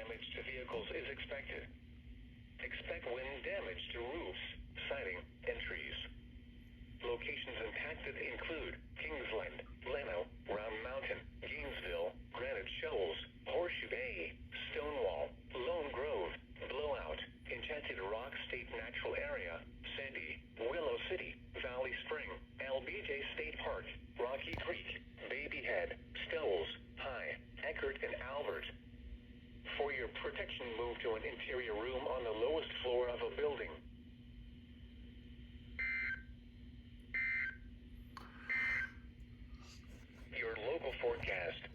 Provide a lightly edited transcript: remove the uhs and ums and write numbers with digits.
damage to vehicles is expected. Expect wind damage to roofs, siding, and trees. Locations impacted include Kingsland, Leno, Round Mountain, Gainesville, Granite Shoals, Horseshoe Bay, Stonewall, Lone Grove, Blowout, Enchanted Rock State Natural Area, Sandy, Willow City, Valley Spring, LBJ State Park, Rocky Creek, Baby Head, Stolls, High, Eckert, and Albert. For your protection, move to an interior room on the lowest floor of a building. Your local forecast.